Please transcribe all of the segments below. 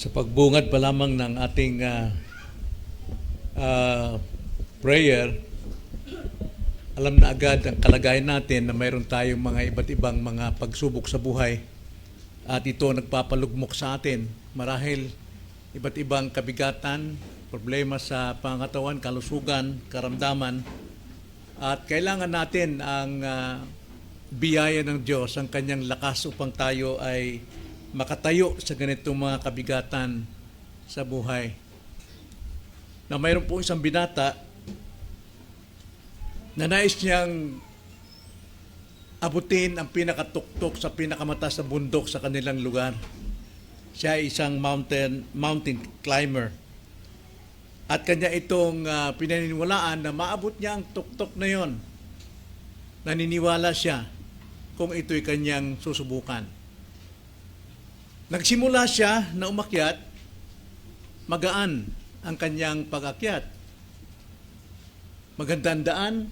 Sa pagbungad pa lamang ng ating prayer, alam na agad ang kalagayan natin na mayroon tayong mga iba't ibang mga pagsubok sa buhay at ito nagpapalugmok sa atin. Marahil iba't ibang kabigatan, problema sa pangatawan, kalusugan, karamdaman, at kailangan natin ang biyaya ng Diyos, ang kanyang lakas upang tayo ay makatayo sa ganitong mga kabigatan sa buhay. Na mayroon po isang binata na nais niyang abutin ang pinakatuktok sa pinakamataas na bundok sa kanilang lugar. Siya ay isang mountain climber. At kanya itong pinaniniwalaan na maabot niya ang tuktok na yon. Naniniwala siya kung ito'y kanyang susubukan. Nagsimula siya na umakyat, magaan ang kanyang pag-akyat. Magandang daan,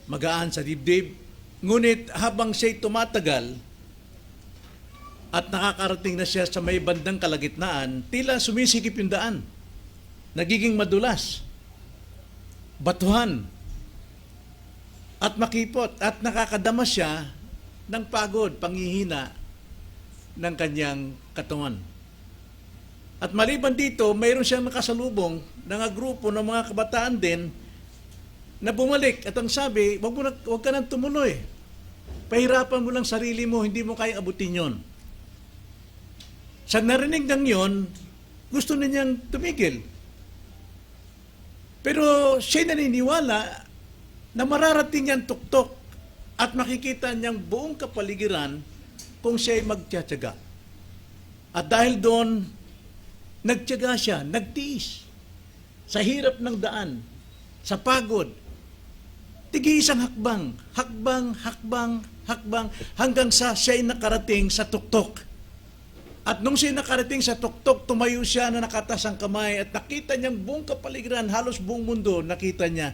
magaan sa dibdib. Ngunit habang siya'y tumatagal at nakakarating na siya sa may bandang kalagitnaan, tila sumisikip yung daan. Nagiging madulas, batuhan, at makipot. At nakakadama siya ng pagod, panghihina ng kanyang katawan. At maliban dito, mayroon siyang nakasalubong ng grupo ng mga kabataan din na bumalik. At ang sabi, wag ka nang tumuloy. Pahirapan mo lang sarili mo, hindi mo kaya abutin yon. Sa narinig ng yon, gusto na niyang tumigil. Pero siya naniniwala na mararating niyang tuktok at makikita niyang buong kapaligiran kung siya'y magtiyatsaga. At dahil doon, nagtiyaga siya, nagtiis sa hirap ng daan, sa pagod. Tig-iisang hakbang, hanggang sa siya'y nakarating sa tuktok. At nung siya nakarating sa tuktok, tumayo siya na nakatas ang kamay at nakita niyang buong kapaligiran, halos buong mundo, nakita niya.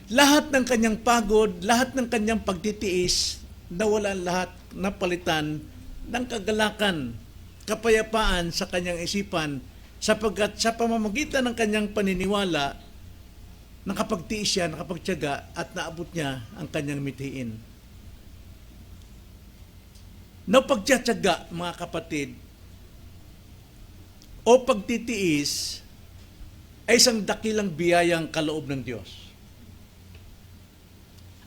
Lahat ng kanyang pagod, lahat ng kanyang pagtitiis, nawalan lahat, napalitan ng kagalakan, kapayapaan sa kanyang isipan, sapagkat sa pamamagitan ng kanyang paniniwala, nakapagtiis siya, nakapagtiyaga, at naabot niya ang kanyang mithiin. Pagtiyatsaga, mga kapatid, o pagtitiis, ay isang dakilang biyayang kaloob ng Diyos.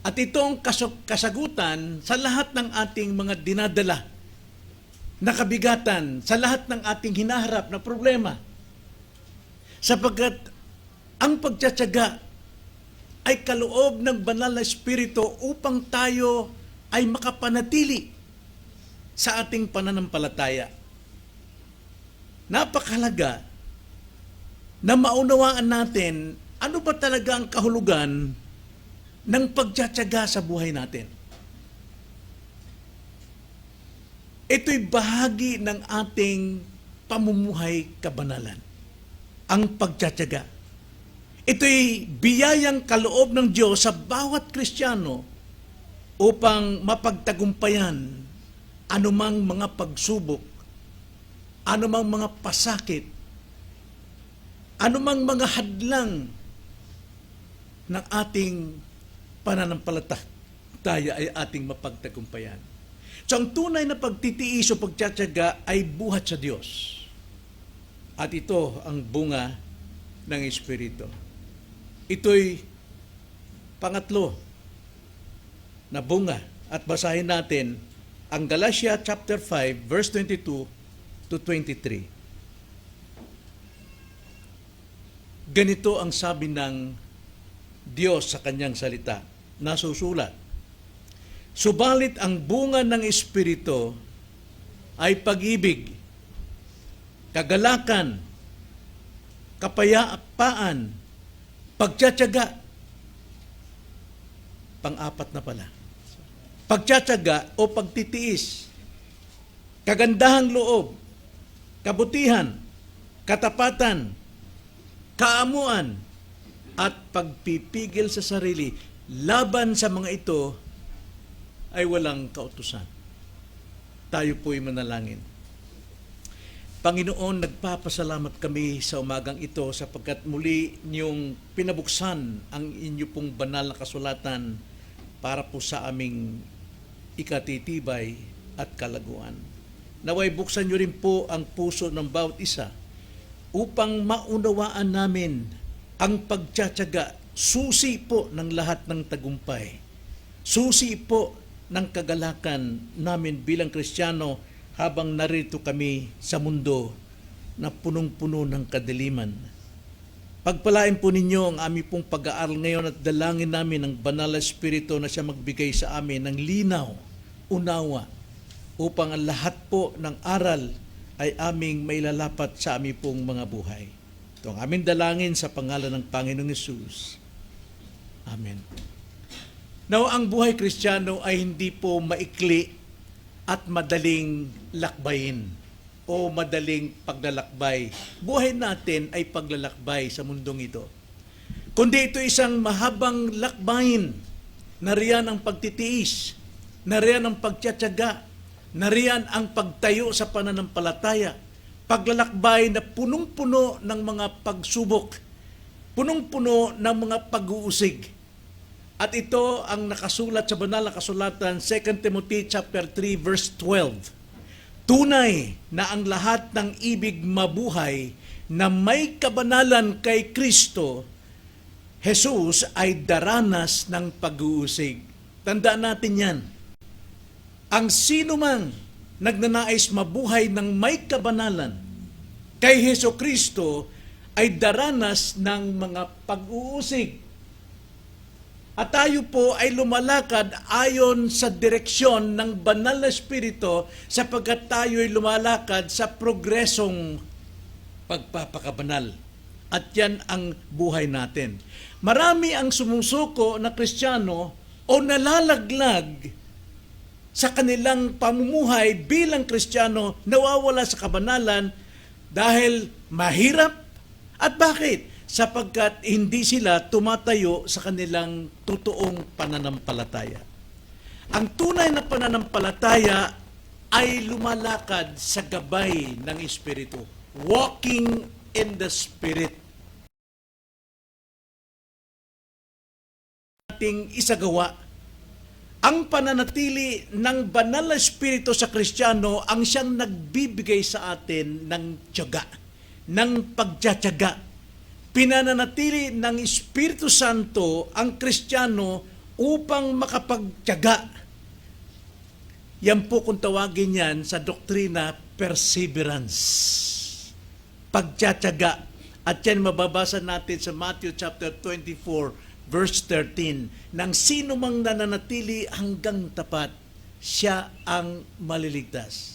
At itong kasagutan sa lahat ng ating mga dinadala na kabigatan, sa lahat ng ating hinaharap na problema. Sapagkat ang pagtsatsaga ay kaloob ng banal na Espiritu upang tayo ay makapanatili sa ating pananampalataya. Napakahalaga na maunawaan natin ano ba talaga ang kahulugan ng pagtsatsaga sa buhay natin. Ito'y bahagi ng ating pamumuhay kabanalan. Ang pagtsatsaga. Ito'y biyayang kaloob ng Diyos sa bawat Kristiyano upang mapagtagumpayan anumang mga pagsubok, anumang mga pasakit, anumang mga hadlang ng ating pananampalataya ay ating mapagtagumpayan. So ang tunay na pagtitiis o pagtsatsaga ay buhat sa Diyos. At ito ang bunga ng Espiritu. Ito'y pangatlo na bunga. At basahin natin ang Galatia chapter 5 verse 22 to 23. Ganito ang sabi ng Diyos sa kanyang salita, nasusulat. Subalit ang bunga ng Espiritu ay pag-ibig, kagalakan, kapayapaan, pagtsatsaga. Pang-apat na pala. Pagtsatsaga o pagtitiis, kagandahang loob, kabutihan, katapatan, kaamuan, at pagpipigil sa sarili. Laban sa mga ito ay walang kautusan. Tayo po'y manalangin. Panginoon, nagpapasalamat kami sa umagang ito sapagkat muli niyong pinabuksan ang inyo pong banal na kasulatan para po sa aming ikatitibay at kalaguan. Naway buksan niyo rin po ang puso ng bawat isa upang maunawaan namin ang pagtsatsaga, susi po ng lahat ng tagumpay. Susi po ng kagalakan namin bilang Kristiyano habang narito kami sa mundo na punong-puno ng kadiliman. Pagpalain po ninyo ang aming pong pag-aaral ngayon at dalangin namin ang Banal na Espiritu na siya magbigay sa amin ng linaw, unawa, upang ang lahat po ng aral ay aming mailalapat sa aming pong mga buhay. Ito ang aming dalangin sa pangalan ng Panginoong Hesus. Amen. Now, ang buhay Kristiyano ay hindi po maikli at madaling lakbayin o madaling paglalakbay. Buhay natin ay paglalakbay sa mundong ito. Kundi ito isang mahabang lakbayin. Nariyan ang pagtitiis, nariyan ang pagtsatsaga, nariyan ang pagtayo sa pananampalataya, paglalakbay na punong-puno ng mga pagsubok, punong-puno ng mga pag-uusig. At ito ang nakasulat sa banal na kasulatan, 2 Timothy chapter 3 verse 12. Tunay na ang lahat ng ibig mabuhay na may kabanalan kay Kristo Jesus ay daranas ng pag-uusig. Tandaan natin yan. Ang sino mang nagnanais mabuhay ng may kabanalan kay Hesus Kristo ay daranas ng mga pag-uusig. At tayo po ay lumalakad ayon sa direksyon ng Banal na Espiritu sapagkat tayo ay lumalakad sa progresong pagpapakabanal. At yan ang buhay natin. Marami ang sumusuko na Kristiyano o nalalaglag sa kanilang pamumuhay bilang Kristiyano, nawawala sa kabanalan dahil mahirap. At bakit? Sapagkat hindi sila tumatayo sa kanilang totoong pananampalataya. Ang tunay na pananampalataya ay lumalakad sa gabay ng Espiritu. Walking in the Spirit. Ating isagawa. Ang pananatili ng banal na Espiritu sa Kristiyano ang siyang nagbibigay sa atin ng tiyaga, ng pagtsatsaga. Pinananatili ng Espiritu Santo ang Kristiyano upang makapagtiyaga. Yan po kung tawagin yan sa doktrina, perseverance. Pagtsatsaga. At yan mababasa natin sa Matthew chapter 24 verse 13. Nang sino mang nananatili hanggang tapat, siya ang maliligtas.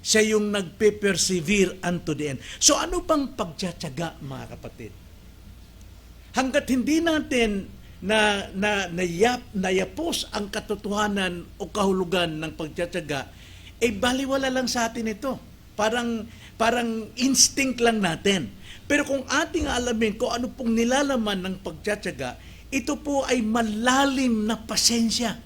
Siya yung nagpe-persevere unto the end. So ano bang pagtsatsaga, mga kapatid? Hanggat hindi natin nayapos ang katotohanan o kahulugan ng pagtsatsaga, baliwala lang sa atin ito. Parang instinct lang natin. Pero kung ating alamin kung ano pong nilalaman ng pagtsatsaga, ito po ay malalim na pasensya.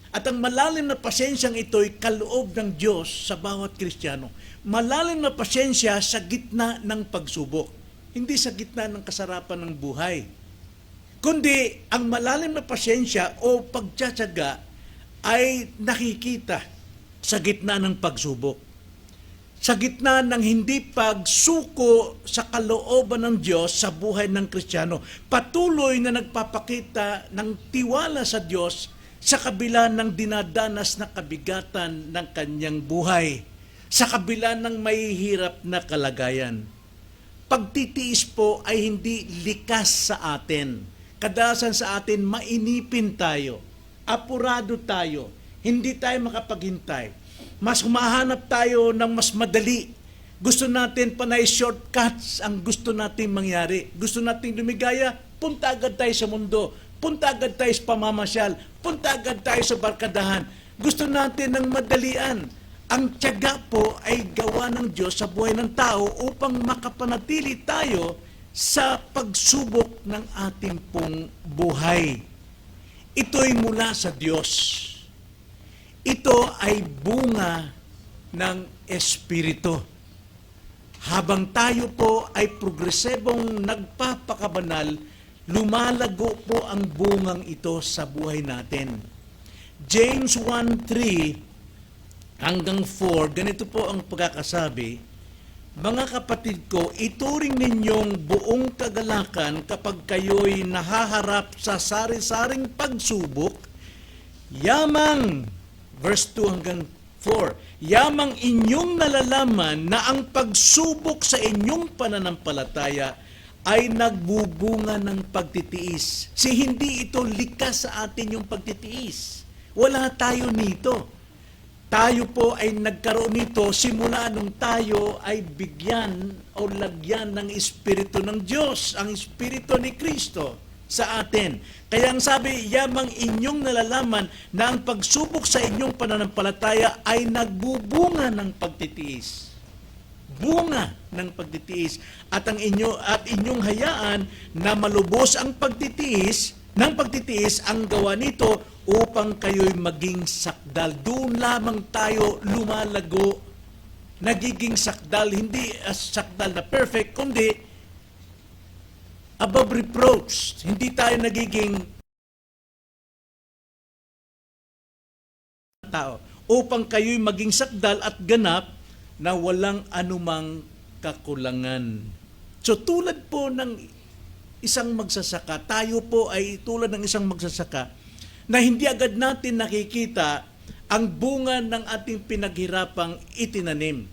At ang malalim na pasensyang ito ay kaloob ng Diyos sa bawat Kristiyano. Malalim na pasensya sa gitna ng pagsubok. Hindi sa gitna ng kasarapan ng buhay. Kundi ang malalim na pasensya o pagtsatsaga ay nakikita sa gitna ng pagsubok. Sa gitna ng hindi pagsuko sa kalooban ng Diyos sa buhay ng Kristiyano. Patuloy na nagpapakita ng tiwala sa Diyos sa kabila ng dinadanas na kabigatan ng kanyang buhay, sa kabila ng mahihirap na kalagayan. Pagtitiis po ay hindi likas sa atin. Kadalasan sa atin, mainipin tayo, apurado tayo, hindi tayo makapaghintay. Mas humahanap tayo ng mas madali. Gusto natin panay shortcuts ang gusto natin mangyari. Gusto natin lumigaya, punta agad tayo sa mundo. Punta agad tayo sa pamamasyal. Punta agad tayo sa barkadahan. Gusto natin ng madalian. Ang tiyaga po ay gawa ng Diyos sa buhay ng tao upang makapanatili tayo sa pagsubok ng ating pong buhay. Ito'y mula sa Diyos. Ito ay bunga ng Espiritu. Habang tayo po ay progresibong nagpapakabanal, lumalago po ang bungang ito sa buhay natin. James 1:3 hanggang 4, ganito po ang pagkakasabi, mga kapatid ko, ituring ninyong buong kagalakan kapag kayo'y nahaharap sa sari-saring pagsubok, yamang, verse 2 hanggang 4, yamang inyong nalalaman na ang pagsubok sa inyong pananampalataya ay nagbubunga ng pagtitiis. Hindi ito likas sa atin yung pagtitiis. Wala tayo nito. Tayo po ay nagkaroon nito simula nung tayo ay bigyan o lagyan ng Espiritu ng Diyos, ang Espiritu ni Kristo sa atin. Kaya ang sabi, yamang inyong nalalaman na ang pagsubok sa inyong pananampalataya ay nagbubunga ng pagtitiis. Bunga ng pagtitiis. At inyong hayaan na malubos ang pagtitiis, ang gawa nito upang kayo'y maging sakdal. Doon lamang tayo lumalago, nagiging sakdal, hindi sakdal na perfect, kundi above reproach. Hindi tayo nagiging tao. Upang kayo'y maging sakdal at ganap na walang anumang kakulangan. So tulad po ng isang magsasaka, tayo po ay tulad ng isang magsasaka na hindi agad natin nakikita ang bunga ng ating pinaghirapang itinanim.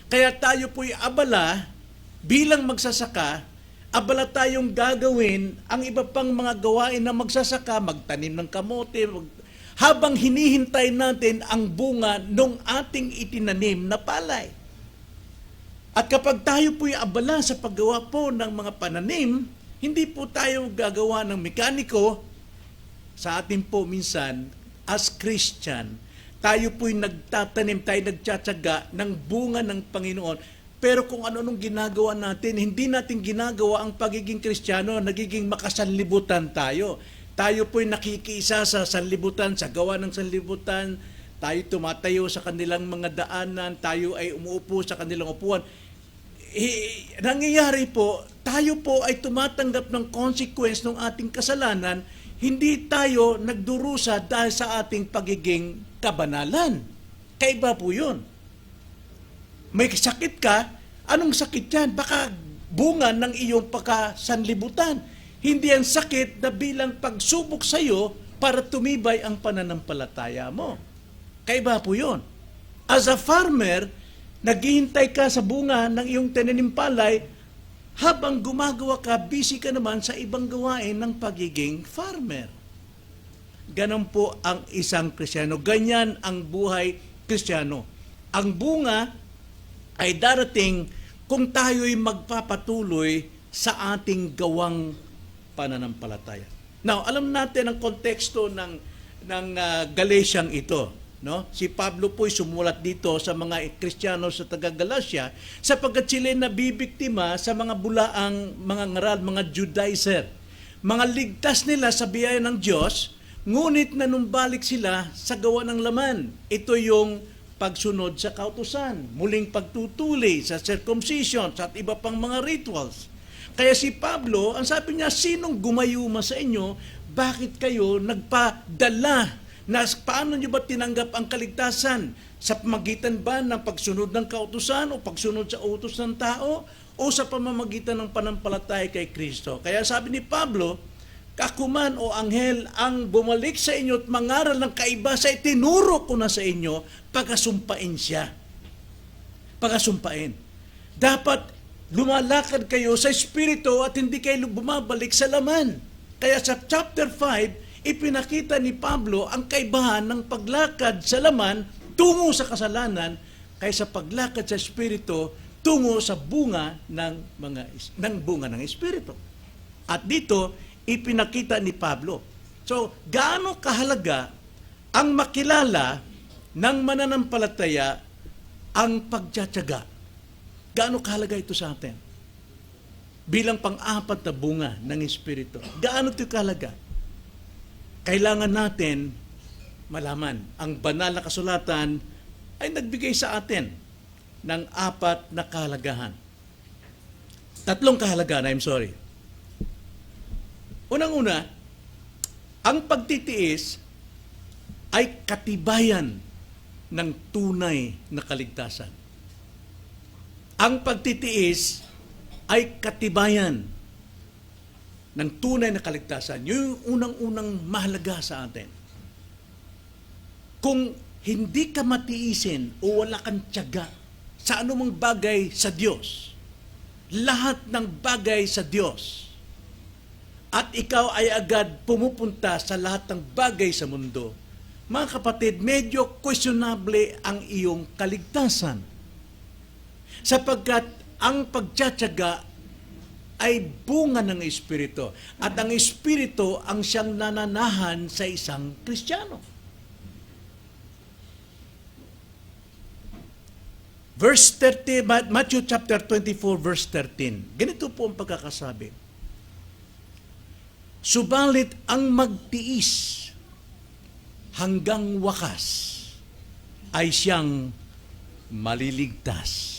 Kaya tayo po'y abala bilang magsasaka, abala tayong gagawin ang iba pang mga gawain ng magsasaka, magtanim ng kamote, habang hinihintay natin ang bunga ng ating itinanim na palay. At kapag tayo po'y abala sa paggawa po ng mga pananim, hindi po tayo gagawa ng mekaniko. Sa atin po minsan, as Christian, tayo po'y nagtatanim, tayo nagtsatsaga ng bunga ng Panginoon. Pero kung ano-anong ginagawa natin, hindi natin ginagawa ang pagiging Kristiyano, nagiging makasanlibutan tayo. Tayo po'y nakikiisa sa sanlibutan, sa gawa ng sanlibutan, tayo tumatayo sa kanilang mga daanan, tayo ay umuupo sa kanilang upuan. Nangyayari po, tayo po ay tumatanggap ng consequence ng ating kasalanan. Hindi tayo nagdurusa dahil sa ating pagiging kabanalan. Kaiba po yun. May sakit ka, anong sakit yan? Baka bunga ng iyong pagkasanlibutan. Hindi ang sakit na bilang pagsubok sa iyo para tumibay ang pananampalataya mo. Kaiba po yun. As a farmer, naghihintay ka sa bunga ng iyong tinanim palay, habang gumagawa ka, busy ka naman sa ibang gawain ng pagiging farmer. Ganon po ang isang Kristiyano. Ganyan ang buhay Kristiyano. Ang bunga ay darating kung tayo'y magpapatuloy sa ating gawang pananampalataya. Now, alam natin ang konteksto ng Galatiang ito. No? Si Pablo po'y sumulat dito sa mga Kristiyano sa taga-Galacia sapagkat sila nabibiktima sa mga bulaang mga ngaral, mga Judaizer. Mga ligtas nila sa biyaya ng Diyos, ngunit nanumbalik sila sa gawa ng laman. Ito yung pagsunod sa kautusan, muling pagtutuli sa circumcision, at iba pang mga rituals. Kaya si Pablo, ang sabi niya, sinong gumayuma sa inyo? Bakit kayo nagpadala? Paano nyo ba tinanggap ang kaligtasan? Sa pamamagitan ba ng pagsunod ng kautusan o pagsunod sa utos ng tao o sa pamamagitan ng panampalataya kay Kristo? Kaya sabi ni Pablo, kakuman o anghel ang bumalik sa inyo at mangaral ng kaiba sa itinuro ko na sa inyo, pagkasumpain siya. Pagkasumpain. Dapat lumalakad kayo sa Espiritu at hindi kayo bumabalik sa laman. Kaya sa chapter 5, ipinakita ni Pablo ang kaibahan ng paglakad sa laman tungo sa kasalanan kaysa paglakad sa Espiritu tungo sa bunga ng bunga ng Espiritu. At dito ipinakita ni Pablo. So, gaano kahalaga ang makilala ng mananampalataya ang pagtsatsaga? Gaano kahalaga ito sa atin? Bilang pang-apat na bunga ng Espiritu. Gaano ito kahalaga? Kailangan natin malaman, ang banal na kasulatan ay nagbigay sa atin ng apat na kahalagahan. Tatlong kahalagaan, I'm sorry. Unang-una, ang pagtitiis ay katibayan ng tunay na kaligtasan. Ang pagtitiis ay katibayan ng tunay na kaligtasan. Yun yung unang-unang mahalaga sa atin. Kung hindi ka matiisin o wala kang tiyaga sa anumang bagay sa Diyos, lahat ng bagay sa Diyos, at ikaw ay agad pumupunta sa lahat ng bagay sa mundo, mga kapatid, medyo questionable ang iyong kaligtasan. Sapagkat ang pagtsatsaga ay bunga ng Espiritu. At ang Espiritu ang siyang nananahan sa isang Kristiyano. Verse 30, Matthew chapter 24, verse 13. Ganito po ang pagkakasabi. Subalit ang magtiis hanggang wakas ay siyang maliligtas.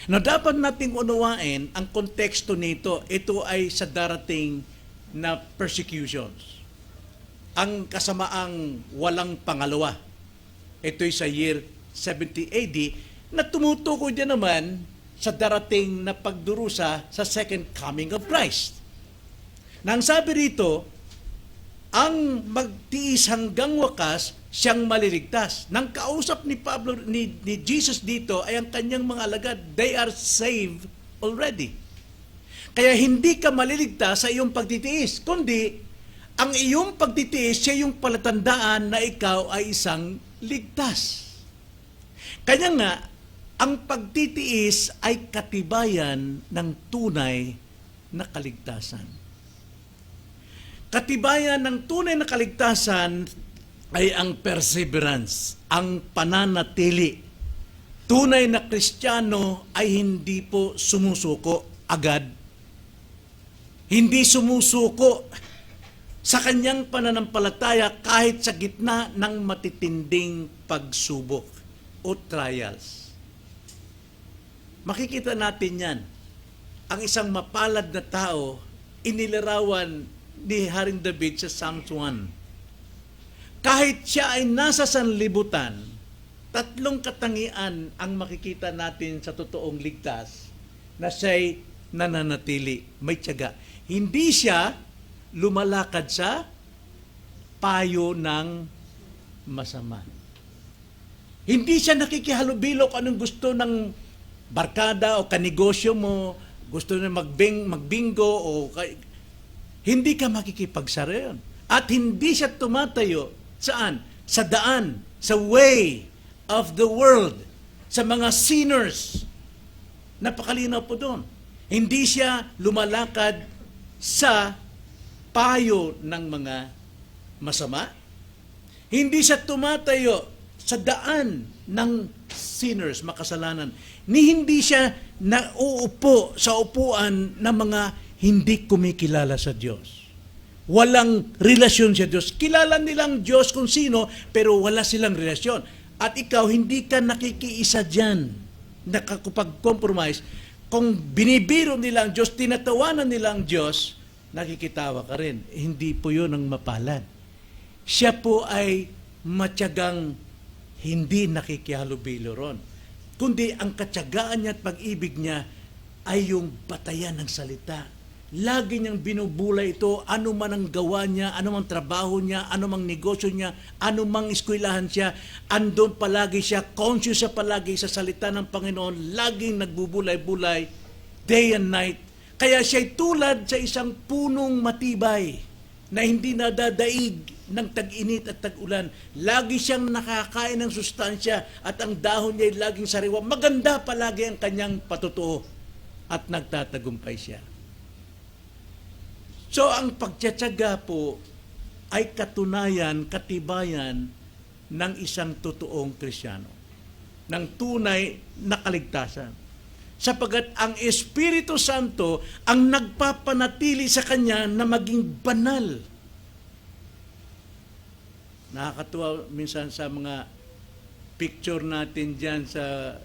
Na dapat nating unawain ang konteksto nito, ito ay sa darating na persecutions. Ang kasamaang walang pangalawa. Ito'y sa year 70 AD na tumutukoy din naman sa darating na pagdurusa sa second coming of Christ. Nang sabi rito, ang magtiis hanggang wakas, siyang maliligtas. Nang kausap ni Pablo, ni Jesus dito, ay ang kanyang mga alagad, they are saved already. Kaya hindi ka maliligtas sa iyong pagtitiis, kundi ang iyong pagtitiis, siya yung palatandaan na ikaw ay isang ligtas. Kanya nga, ang pagtitiis ay katibayan ng tunay na kaligtasan. Katibayan ng tunay na kaligtasan ay ang perseverance, ang pananatili. Tunay na Kristiyano ay hindi po sumusuko agad. Hindi sumusuko sa kanyang pananampalataya kahit sa gitna ng matitinding pagsubok o trials. Makikita natin yan. Ang isang mapalad na tao, inilarawan ni Haring David sa Psalms 1. Kahit siya ay nasa sanlibutan, tatlong katangian ang makikita natin sa totoong ligtas na siya'y nananatili, may tiyaga. Hindi siya lumalakad sa payo ng masama. Hindi siya nakikihalubilo kung anong gusto ng barkada o kanegosyo mo, gusto na magbingo o hindi ka makikipagsara yun. At hindi siya tumatayo saan? Sa daan, sa way of the world, sa mga sinners. Napakalinaw po doon. Hindi siya lumalakad sa payo ng mga masama. Hindi siya tumatayo sa daan ng sinners, makasalanan. Hindi siya nauupo sa upuan ng mga hindi kumikilala sa Diyos. Walang relasyon sa Diyos. Kilala nilang Diyos kung sino, pero wala silang relasyon. At ikaw, hindi ka nakikiisa dyan, nakakapag-compromise. Kung binibiro nila ang Diyos, tinatawanan nila ang Diyos, nakikitawa ka rin. Hindi po yun ang mapalad. Siya po ay matyagang hindi nakikihalubilo ron. Kundi ang katyagaan niya at pag-ibig niya ay yung batayan ng salita. Lagi niyang binubulay ito, ano man ang gawa niya, ano mang trabaho niya, ano mang negosyo niya, ano mang eskwelahan siya, andun palagi siya, conscious siya palagi sa salita ng Panginoon, laging nagbubulay-bulay, day and night. Kaya siya'y tulad sa isang punong matibay na hindi nadadaig ng tag-init at tag-ulan. Lagi siyang nakakain ng sustansya at ang dahon niya ay laging sariwa. Maganda palagi ang kanyang patutuo at nagtatagumpay siya. So, ang pagtsatsaga po ay katunayan, katibayan ng isang totoong Kristiyano, ng tunay na kaligtasan. Sapagat ang Espiritu Santo ang nagpapanatili sa kanya na maging banal. Nakakatuwa minsan sa mga picture natin dyan sa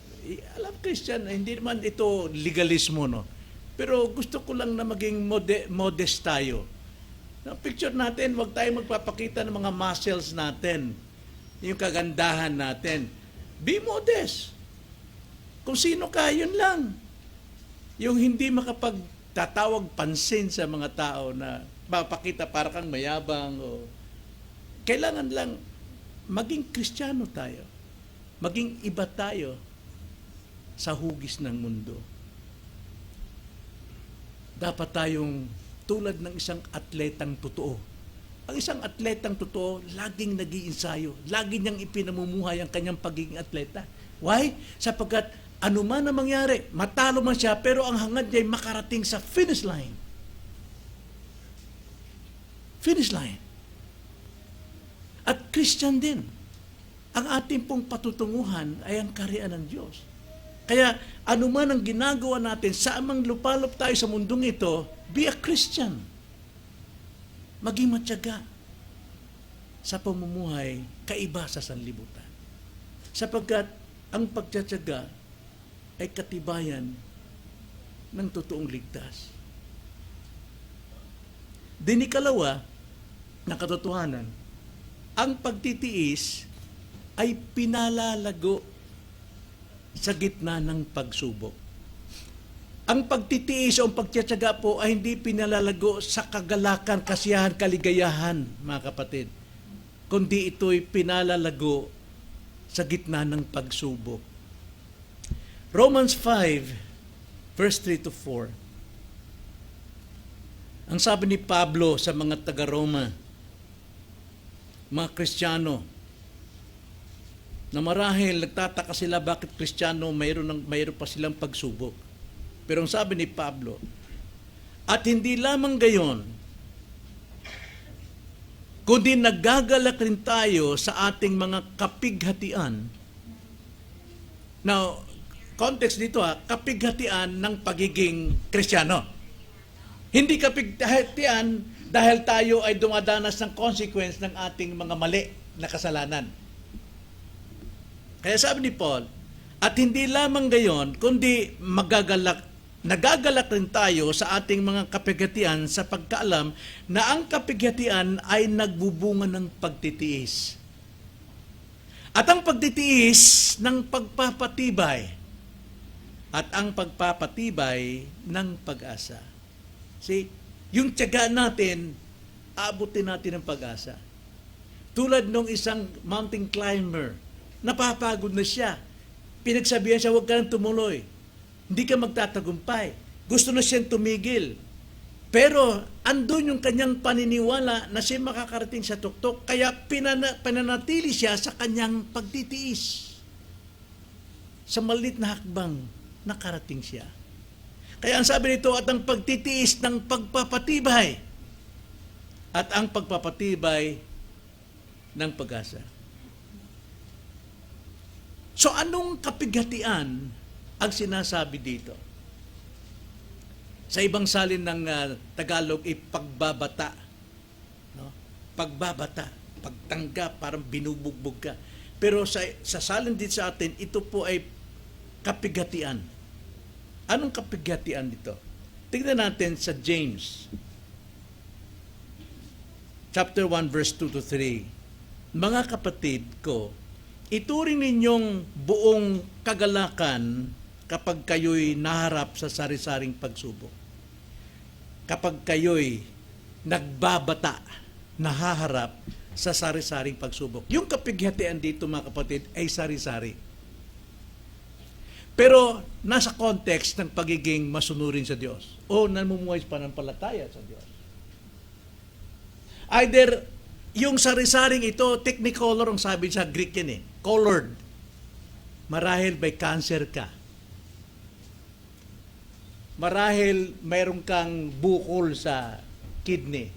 Alam, Christian, hindi naman ito legalismo, no? Pero gusto ko lang na maging modest tayo. Ang picture natin, huwag tayo magpapakita ng mga muscles natin, yung kagandahan natin. Be modest. Kung sino ka, yun lang. Yung hindi makapagtatawag pansin sa mga tao na mapakita para kang mayabang. Kailangan lang maging Kristiyano tayo. Maging iba tayo sa hugis ng mundo. Dapat tayong tulad ng isang atletang totoo. Ang isang atletang totoo, laging nag-iinsayo. Lagi niyang ipinamumuhay ang kanyang pagiging atleta. Why? Sapagkat anuman ang mangyari, matalo man siya, pero ang hangad niya ay makarating sa finish line. Finish line. At Christian din. Ang ating pong patutunguhan ay ang kaharian ng Diyos. Kaya anuman ang ginagawa natin, sa amang lupalop tayo sa mundong ito, be a Christian. Maging matyaga sa pamumuhay kaiba sa sanlibutan. Sapagkat ang pagtsatsaga ay katibayan ng totoong ligtas. Dinikalawa na katotohanan, ang pagtitiis ay pinalalago sa gitna ng pagsubok. Ang pagtitiis o ang pagtsatsaga po ay hindi pinalalago sa kagalakan, kasiyahan, kaligayahan, mga kapatid. Kundi ito'y pinalalago sa gitna ng pagsubok. Romans 5, verse 3 to 4. Ang sabi ni Pablo sa mga taga-Roma, mga Kristiyano, na marahil nagtataka sila bakit Kristiyano mayroon pa silang pagsubok. Pero ang sabi ni Pablo, at hindi lamang gayon, kundi nagagalak rin tayo sa ating mga kapighatian. Now, context dito kapighatian ng pagiging Kristiyano. Hindi kapighatian dahil tayo ay dumadanas ng consequence ng ating mga mali na kasalanan. Kaya sabi ni Paul, at hindi lamang gayon, kundi nagagalak rin tayo sa ating mga kapighatian sa pagkaalam na ang kapighatian ay nagbubunga ng pagtitiis. At ang pagtitiis ng pagpapatibay. At ang pagpapatibay ng pag-asa. See, yung tiyaga natin, abutin natin ng pag-asa. Tulad nung isang mountain climber, napapagod na siya. Pinagsabihan siya, huwag ka nang tumuloy. Hindi ka magtatagumpay. Gusto na siyang tumigil. Pero andun yung kanyang paniniwala na siya makakarating sa tuktok, kaya pinanatili siya sa kanyang pagtitiis. Sa maliit na hakbang, nakarating siya. Kaya ang sabi nito, at ang pagtitiis ng pagpapatibay. At ang pagpapatibay ng pag-asa. So anong kapighatian ang sinasabi dito? Sa ibang salin ng Tagalog, pagbabata. No? Pagbabata, pagtanggap, parang binubugbog ka. Pero sa salin din sa atin, ito po ay kapighatian. Anong kapighatian dito? Tingnan natin sa James. Chapter 1, verse 2 to 3. Mga kapatid ko, ituring ninyong buong kagalakan kapag kayo'y naharap sa sari-saring pagsubok. Kapag kayo'y nagbabata, nahaharap sa sari-saring pagsubok. Yung kapighatian dito, mga kapatid, ay sari-sari. Pero nasa context ng pagiging masunurin sa Diyos o namumuhay sa pananampalataya sa Diyos. Either yung sari-saring ito, technicolor ang sabi sa Greek yan colored. Marahil may cancer ka. Marahil mayroon kang bukol sa kidney.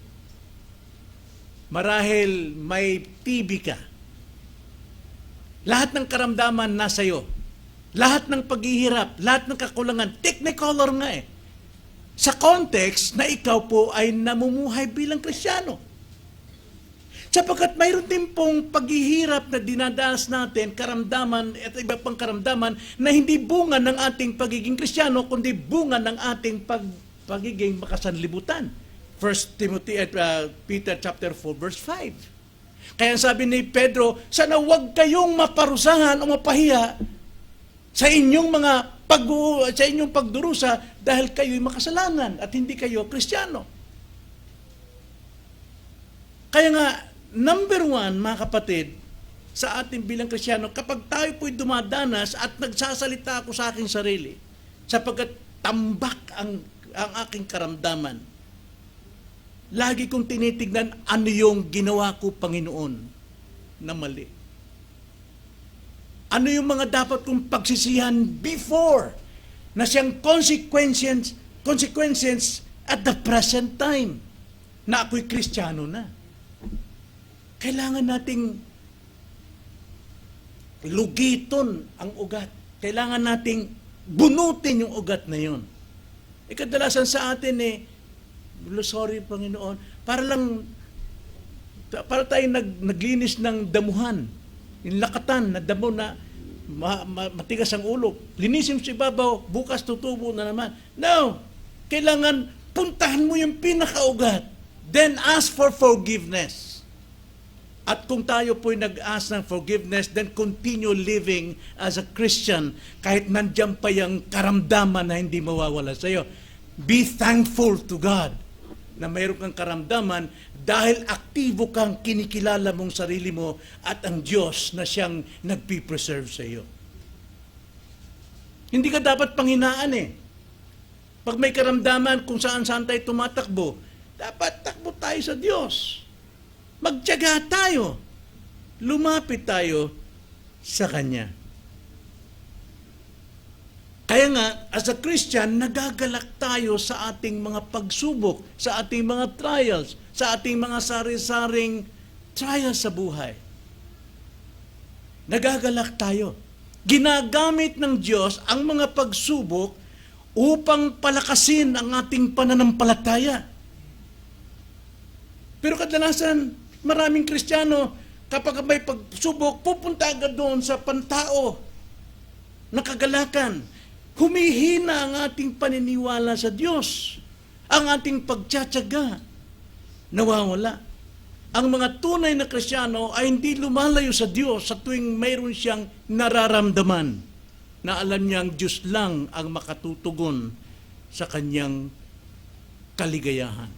Marahil may TB ka. Lahat ng karamdaman nasa iyo. Lahat ng paghihirap, lahat ng kakulangan, technicolor nga Sa context na ikaw po ay namumuhay bilang Kristiyano. Sapagkat mayroon din pong paghihirap na dinadanas natin, karamdaman at iba pang karamdaman na hindi bunga ng ating pagiging Kristiyano, kundi bunga ng ating pagiging makasanlibutan. 1 Timothy at Peter chapter 4 verse 5. Kaya sabi ni Pedro, sana huwag kayong maparusahan o mapahiya sa inyong sa inyong pagdurusa dahil kayo'y makasalanan at hindi kayo Kristiyano. Kaya nga, number one, mga kapatid, sa ating bilang Kristiyano, kapag tayo po'y dumadanas at nagsasalita ako sa aking sarili, sapagkat tambak ang aking karamdaman, lagi kong tinitignan ano yung ginawa ko, Panginoon, na mali. Ano yung mga dapat kong pagsisihan before na siyang consequences at the present time na ako'y Kristiyano na. Kailangan nating lugiton ang ugat. Kailangan nating bunutin yung ugat na yun. Kadalasan sa atin sorry Panginoon, para tayong naglinis ng damuhan, yung lakatan na damo na matigas ang ulo. Linisin mo sa ibabaw, bukas tutubo na naman. No! Kailangan puntahan mo yung pinakaugat. Then ask for forgiveness. At kung tayo po'y nag-ask ng forgiveness, then continue living as a Christian kahit nandiyan pa yung karamdaman na hindi mawawala sa iyo. Be thankful to God na mayroon kang karamdaman dahil aktibo kang kinikilala mong sarili mo at ang Diyos na siyang nagpipreserve sa iyo. Hindi ka dapat panghinaan Pag may karamdaman kung saan-saan tayo tumatakbo, dapat takbo tayo sa Diyos. Magtiyaga tayo. Lumapit tayo sa Kanya. Kaya nga, as a Christian, nagagalak tayo sa ating mga pagsubok, sa ating mga trials, sa ating mga sari-saring trials sa buhay. Nagagalak tayo. Ginagamit ng Diyos ang mga pagsubok upang palakasin ang ating pananampalataya. Pero kadalasan, maraming Kristiyano, kapag may pagsubok, pupunta agad doon sa pantao na kagalakan. Humihina ang ating paniniwala sa Diyos. Ang ating pagtsatsaga, nawawala. Ang mga tunay na Kristiyano ay hindi lumalayo sa Diyos sa tuwing mayroon siyang nararamdaman na alam niyang Diyos lang ang makatutugon sa kanyang kaligayahan.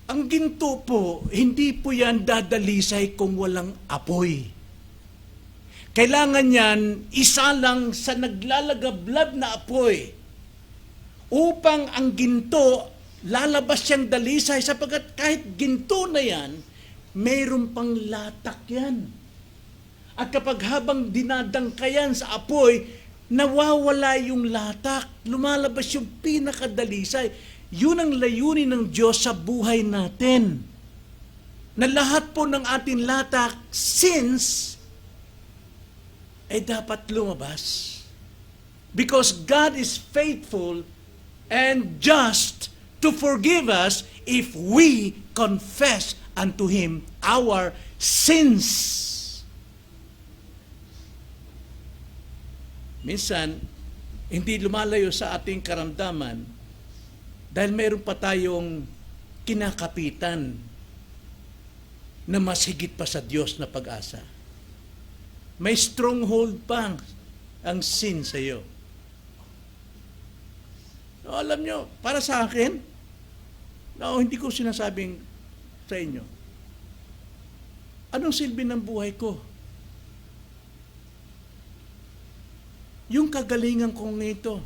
Ang ginto po, hindi po yan dadalisay kung walang apoy. Kailangan yan isa lang sa naglalagablab na apoy upang ang ginto lalabas siyang dalisay sapagkat kahit ginto na yan, mayroon pang latak yan. At kapag habang dinadangkayan sa apoy, nawawala yung latak, lumalabas yung pinakadalisay. Yun ang layunin ng Diyos sa buhay natin. Na lahat po ng ating latak, sins, ay dapat lumabas. Because God is faithful and just to forgive us if we confess unto Him our sins. Minsan, hindi lumalayo sa ating karamdaman dahil mayroon pa tayong kinakapitan na mas higit pa sa Diyos na pag-asa. May stronghold pa ang sin sa iyo. So, alam nyo, para sa akin, hindi ko sinasabing sa inyo, anong silbi ng buhay ko? Yung kagalingan kong ito,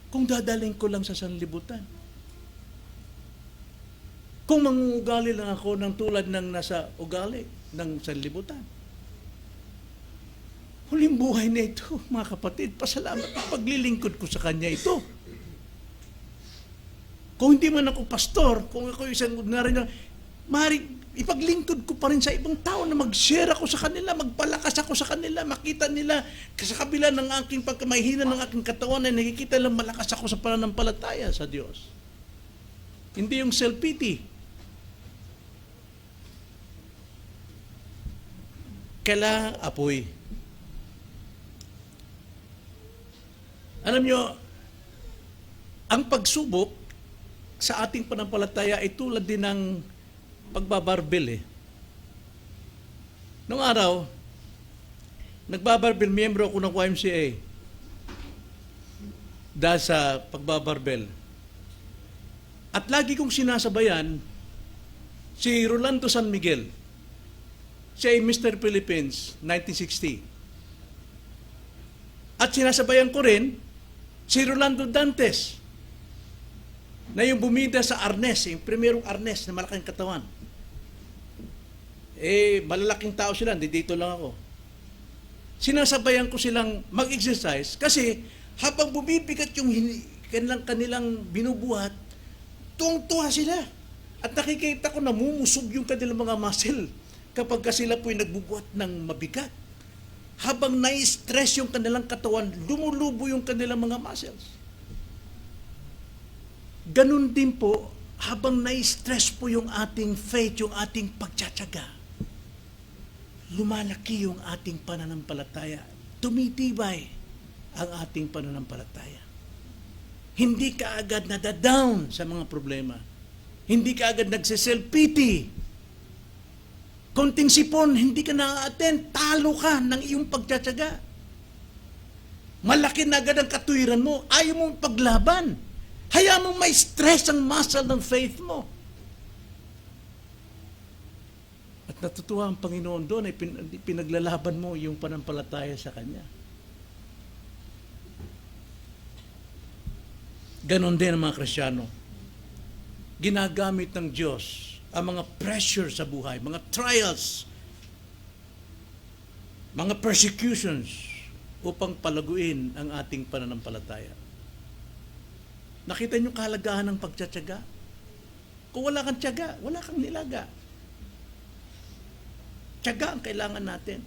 kung dadaling ko lang sa sanlibutan. Kung manguugali lang ako ng tulad ng nasa ugali ng sanlibutan. Huling buhay na ito, mga kapatid, pasalamat ang paglilingkod ko sa Kanya ito. Kung hindi man ako pastor, kung ako isang ordinary na, maaaring ipaglingkod ko pa rin sa ibang tao na mag-share ako sa kanila, magpalakas ako sa kanila, makita nila sa kabila ng aking pagkamahina ng aking katawan ay nakikita lang malakas ako sa pananampalataya sa Diyos. Hindi yung self-pity. Kailangan apoy. Alam nyo, ang pagsubok sa ating panampalataya ay tulad din ng pagbabarbel eh. Noong araw, nagbabarbel, miyembro ako ng YMCA dahil sa pagbabarbel. At lagi kong sinasabayan si Rolando San Miguel. Siya ay Mr. Philippines, 1960. At sinasabayan ko rin si Rolando Dantes, na yung bumida sa arnes, yung primerong arnes na malaking katawan. Malalaking tao sila, dito lang ako. Sinasabayan ko silang mag-exercise kasi habang bumibigat yung kanilang binubuhat, tuwang-tuwa sila. At nakikita ko namumusog yung kanilang mga muscle kapag sila po'y nagbubuhat ng mabigat. Habang nai-stress yung kanilang katawan, lumulubo yung kanilang mga muscles. Ganun din po, habang nai-stress po yung ating faith, yung ating pagtsatsaga, lumalaki yung ating pananampalataya. Tumitibay ang ating pananampalataya. Hindi ka agad nadadown sa mga problema. Hindi ka agad nagsiself-pity. Konting sipon, hindi ka na-attend, talo ka ng iyong pagtsatsaga. Malaki na agad ang katuwiran mo, ayaw mong paglaban. Hayaan mong may stress ang muscle ng faith mo. At natutuwa ang Panginoon doon ay pinaglalaban mo yung panampalataya sa Kanya. Ganon din ang mga Kristiyano. Ginagamit ng Diyos ang mga pressure sa buhay, mga trials, mga persecutions upang palaguin ang ating pananampalataya. Nakita niyo kahalagahan ng pagtsatsaga? Kung wala kang tiyaga, wala kang nilaga. Tiyaga ang kailangan natin.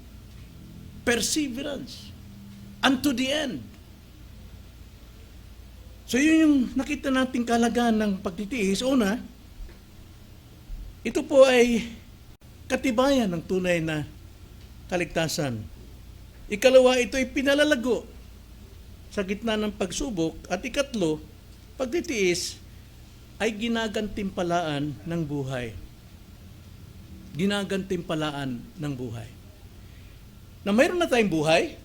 Perseverance. Unto the end. So yun yung nakita nating kahalagahan ng pagtitiis. Una, ito po ay katibayan ng tunay na kaligtasan. Ikalawa, ito ay pinalalago sa gitna ng pagsubok. At ikatlo, pagtitiis ay ginagantimpalaan ng buhay. Ginagantimpalaan ng buhay. Na mayroon na tayong buhay,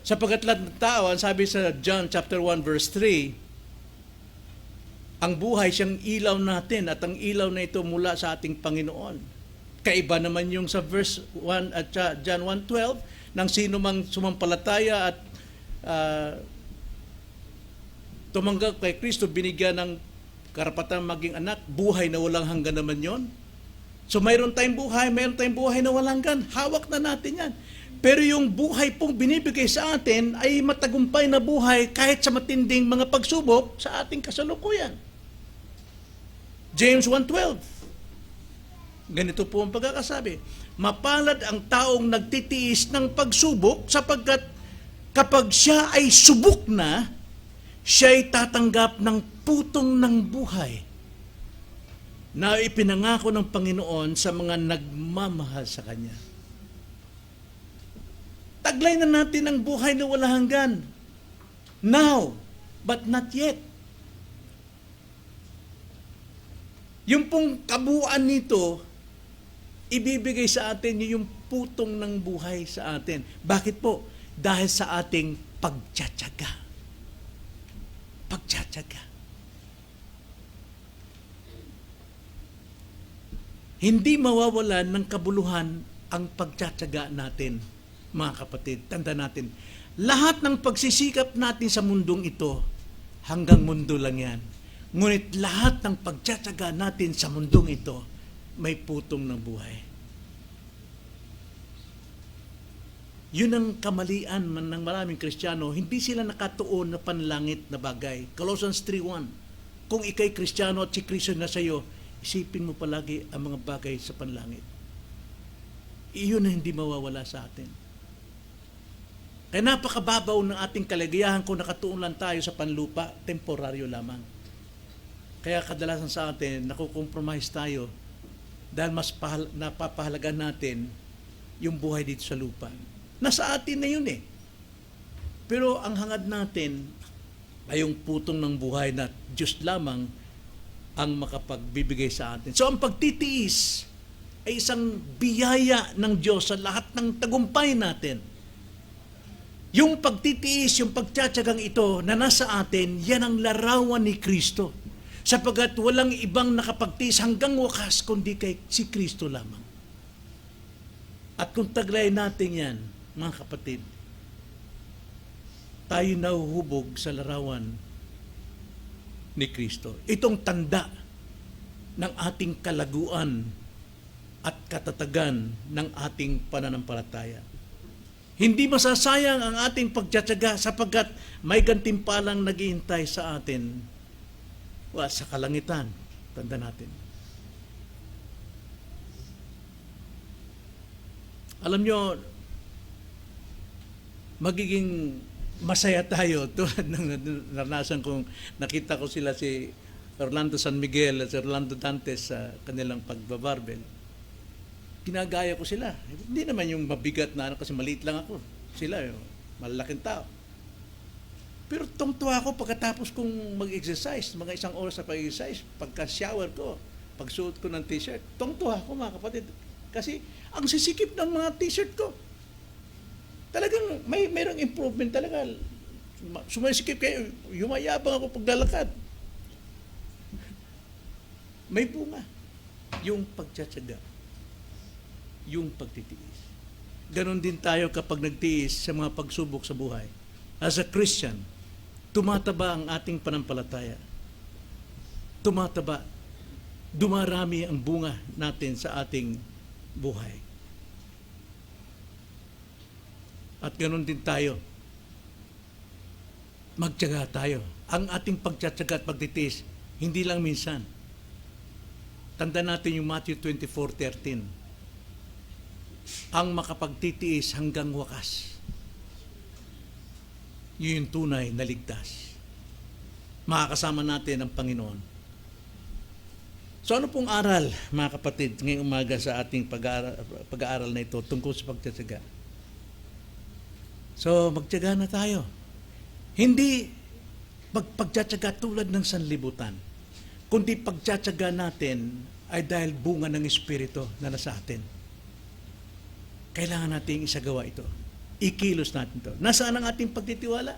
sapagkat lahat ng tao, ang sabi sa John chapter 1 verse 3, ang buhay siyang ilaw natin at ang ilaw na ito mula sa ating Panginoon. Kaiba naman yung sa verse 1 at John 1:12 nang sino mang sumampalataya at tumanggap kay Kristo, binigyan ng karapatan maging anak, buhay na walang hanggan naman yon. So mayroon tayong buhay na walang hanggan. Hawak na natin yan. Pero yung buhay pong binibigay sa atin ay matagumpay na buhay kahit sa matinding mga pagsubok sa ating kasalukuyan. James 1:12. Ganito po ang pagkakasabi. Mapalad ang taong nagtitiis ng pagsubok sapagkat kapag siya ay subok na, siya ay tatanggap ng putong ng buhay na ipinangako ng Panginoon sa mga nagmamahal sa Kanya. Taglay na natin ang buhay na wala hanggan. Now, but not yet. Yung pong kabuuan nito, ibibigay sa atin yung putong ng buhay sa atin. Bakit po? Dahil sa ating pagtsatsaga. Pagtsatsaga. Hindi mawawalan ng kabuluhan ang pagtsatsaga natin, mga kapatid. Tanda natin, lahat ng pagsisikap natin sa mundong ito, hanggang mundo lang yan. Ngunit lahat ng pagtsatsaga natin sa mundong ito, may putong ng buhay. Yun ang kamalian ng maraming Kristiyano. Hindi sila nakatuon na panlangit na bagay. Colossians 3:1. Kung ikay Kristiyano at si Kristo na sa iyo, isipin mo palagi ang mga bagay sa panlangit. Iyon na hindi mawawala sa atin. Kaya napakababaw ng ating kaligayahan kung nakatuon lang tayo sa panlupa, temporaryo lamang. Kaya kadalasan sa atin, nakukompromise tayo dahil mas napapahalagan natin yung buhay dito sa lupa. Nasa atin na yun eh. Pero ang hangad natin ay yung putong ng buhay na Diyos lamang ang makapagbibigay sa atin. So ang pagtitiis ay isang biyaya ng Diyos sa lahat ng tagumpay natin. Yung pagtitiis, yung pagtsatsagang ito na nasa atin, yan ang larawan ni Kristo. Sapagat walang ibang nakapagtiis hanggang wakas kundi kay si Kristo lamang. At kung taglay natin yan, mga kapatid, tayo nahuhubog sa larawan ni Kristo. Itong tanda ng ating kalaguan at katatagan ng ating pananampalataya. Hindi masasayang ang ating pagtsatsaga sapagkat may gantimpalang naghihintay sa atin sa kalangitan. Tanda natin. Alam nyo, magiging masaya tayo tulad ng naranasan kong nakita ko sila si Orlando San Miguel at si Orlando Dantes sa kanilang pagbabarbel. Ginagaya ko sila. Hindi naman yung mabigat na kasi maliit lang ako. Sila, malalaking tao. Pero tungtuwa ako pagkatapos kong mag-exercise, mga 1 oras sa pag-exercise, pagka-shower ko, pagsuot ko ng t-shirt, tungtuwa ako mga kapatid. Kasi ang sisikip ng mga t-shirt ko, talagang mayroong improvement talaga. Sumasikip kayo, yumayabang ako paglalakad. May bunga. Yung pagtsatsaga. Yung pagtitiis. Ganon din tayo kapag nagtiis sa mga pagsubok sa buhay. As a Christian, tumataba ang ating panampalataya. Tumataba. Dumarami ang bunga natin sa ating buhay. At ganoon din tayo. Magtiyaga tayo. Ang ating pagtsatsaga at pagtitiis, hindi lang minsan. Tanda natin yung Matthew 24:13. Ang makapagtitiis hanggang wakas. Yun yung tunay na ligtas. Makakasama natin ang Panginoon. So ano pong aral, mga kapatid, ngayong umaga sa ating pag-aaral na ito tungkol sa pagtsatsaga? So magtiyaga na tayo. Hindi pagtsatsaga tulad ng sanlibutan, kundi pagtsatsaga natin ay dahil bunga ng Espiritu na nasa atin. Kailangan nating isagawa ito. Ikilos natin ito. Nasaan ang ating pagtitiwala?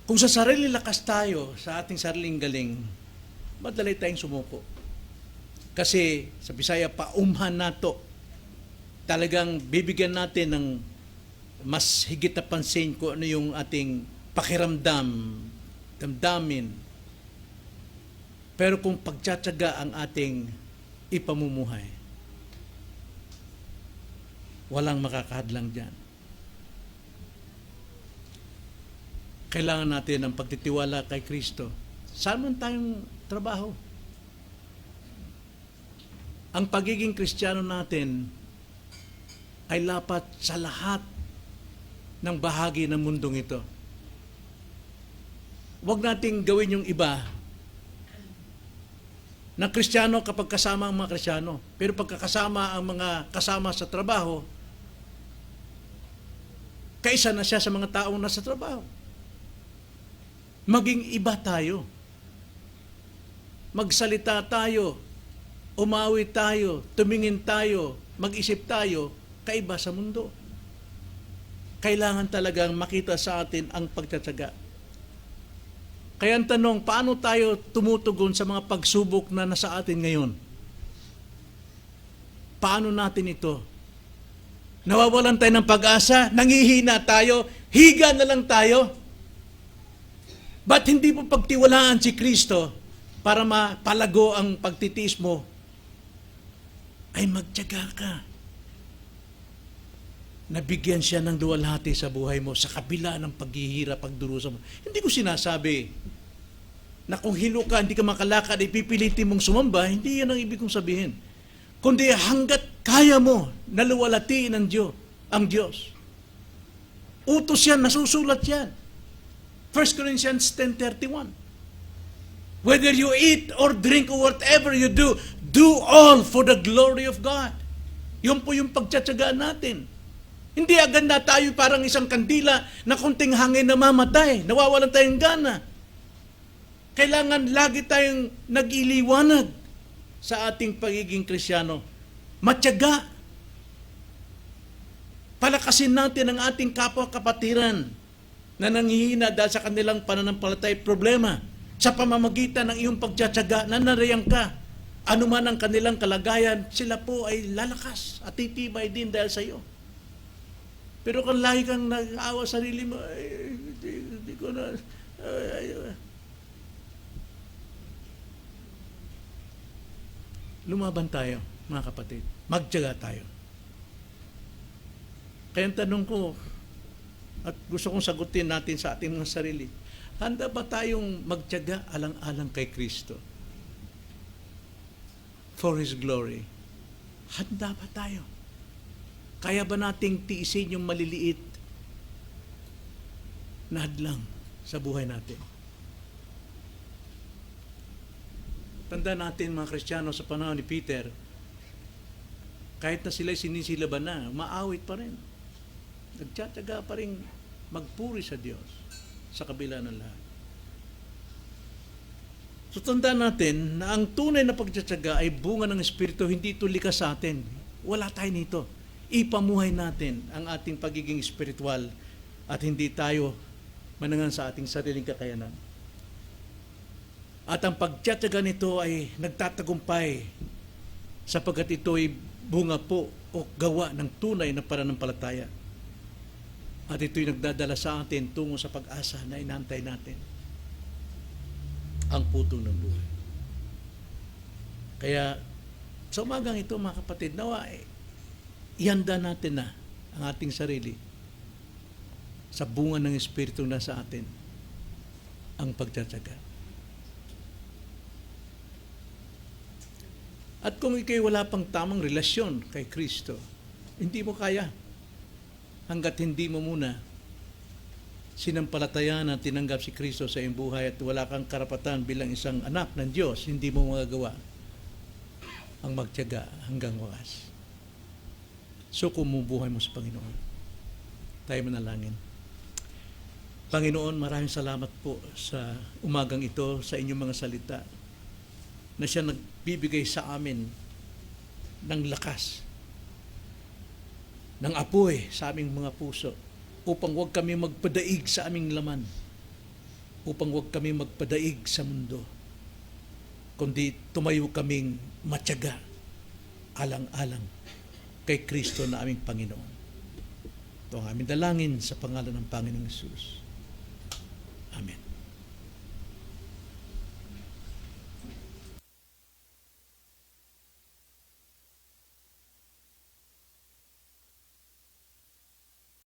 Kung sa sarili lakas tayo, sa ating sariling galing, madali tayong sumuko. Kasi sa Bisaya, paumhan nato. Talagang bibigyan natin ng mas higit na pansin kung ano yung ating pakiramdam, damdamin. Pero kung pagtsatsaga ang ating ipamumuhay, walang makakahadlang dyan. Kailangan natin ang pagtitiwala kay Kristo. Saan man tayong trabaho. Ang pagiging Kristiyano natin ay lapat sa lahat ng bahagi ng mundong ito. Huwag nating gawin yung iba na Kristiyano kapag kasama ang mga Kristiyano. Pero pagkakasama ang mga kasama sa trabaho, kaisa na siya sa mga taong nasa trabaho. Maging iba tayo. Magsalita tayo, umawi tayo, tumingin tayo, mag-isip tayo, kaiba sa mundo. Kailangan talagang makita sa atin ang pagtsatsaga. Kaya ang tanong, paano tayo tumutugon sa mga pagsubok na nasa atin ngayon? Paano natin ito? Nawawalan tayo ng pag-asa, nangihina tayo, higa na lang tayo. Ba't hindi mo pagtiwalaan si Kristo para mapalago ang pagtitiis mo? Ay magtiyaga ka. Nabigyan siya ng luwalhati sa buhay mo sa kabila ng paghihirap, pagdurusa mo. Hindi ko sinasabi na kung hilo ka, hindi ka makalakad, ipipilitin mong sumamba, hindi yan ang ibig kong sabihin. Kundi hanggat kaya mo, naluwalhatiin ang Diyos. Utos yan, nasusulat yan. 1 Corinthians 10:31. Whether you eat or drink or whatever you do all for the glory of God. Yun po yung pagtsatsagaan natin. Hindi agad na tayo parang isang kandila na kunting hangin na mamatay, nawawalan tayong gana. Kailangan lagi tayong nag-iliwanag sa ating pagiging Kristiyano. Matyaga. Palakasin natin ang ating kapwa-kapatiran na nanghihina dahil sa kanilang pananampalatay problema. Sa pamamagitan ng iyong pagtsatsaga, nanarayang ka. Ano man ang kanilang kalagayan, sila po ay lalakas at titibay din dahil sa iyo. Pero kung lagi kang nag-awa sarili mo, hindi ko na... Lumaban tayo, mga kapatid. Magtiyaga tayo. Kaya ang tanong ko, at gusto kong sagutin natin sa ating mga sarili, handa ba tayong magtiyaga alang-alang kay Kristo? For His glory. Handa ba tayo? Kaya ba nating tiisin yung maliliit na hadlang sa buhay natin? Tanda natin mga Kristiyano sa panahon ni Peter, kahit na sila'y sinisilaban na, maawit pa rin. Nagtsatsaga pa rin magpuri sa Diyos sa kabila ng lahat. So tandaan natin na ang tunay na pagtsatsaga ay bunga ng Espiritu, hindi ito likas sa atin. Wala tayo nito. Ipamuhay natin ang ating pagiging espiritual at hindi tayo manangan sa ating sariling kakayanan. At ang pagtsatsaga nito ay nagtatagumpay sapagkat ito ay bunga po o gawa ng tunay na pananampalataya. At ito'y nagdadala sa atin tungo sa pag-asa na inantay natin. Ang putong ng buhay. Kaya sa umagang ito mga kapatid, nawa ihanda natin na ang ating sarili sa bunga ng Espiritu na sa atin ang pagtsatsaga. At kung ikay wala pang tamang relasyon kay Kristo, hindi mo kaya hanggat hindi mo muna sinampalatayaan at tinanggap si Kristo sa iyong buhay at wala kang karapatan bilang isang anak ng Diyos, hindi mo magagawa ang magtiyaga hanggang wakas. So kumubuhay mo sa Panginoon. Tayo manalangin. Panginoon, maraming salamat po sa umagang ito, sa inyong mga salita, na siya nagbibigay sa amin ng lakas, ng apoy sa aming mga puso, upang huwag kami magpadaig sa aming laman, upang huwag kami magpadaig sa mundo, kundi tumayo kaming matyaga, alang-alang kay Kristo na aming Panginoon. Ito ang aming dalangin sa pangalan ng Panginoong Hesus. Amen.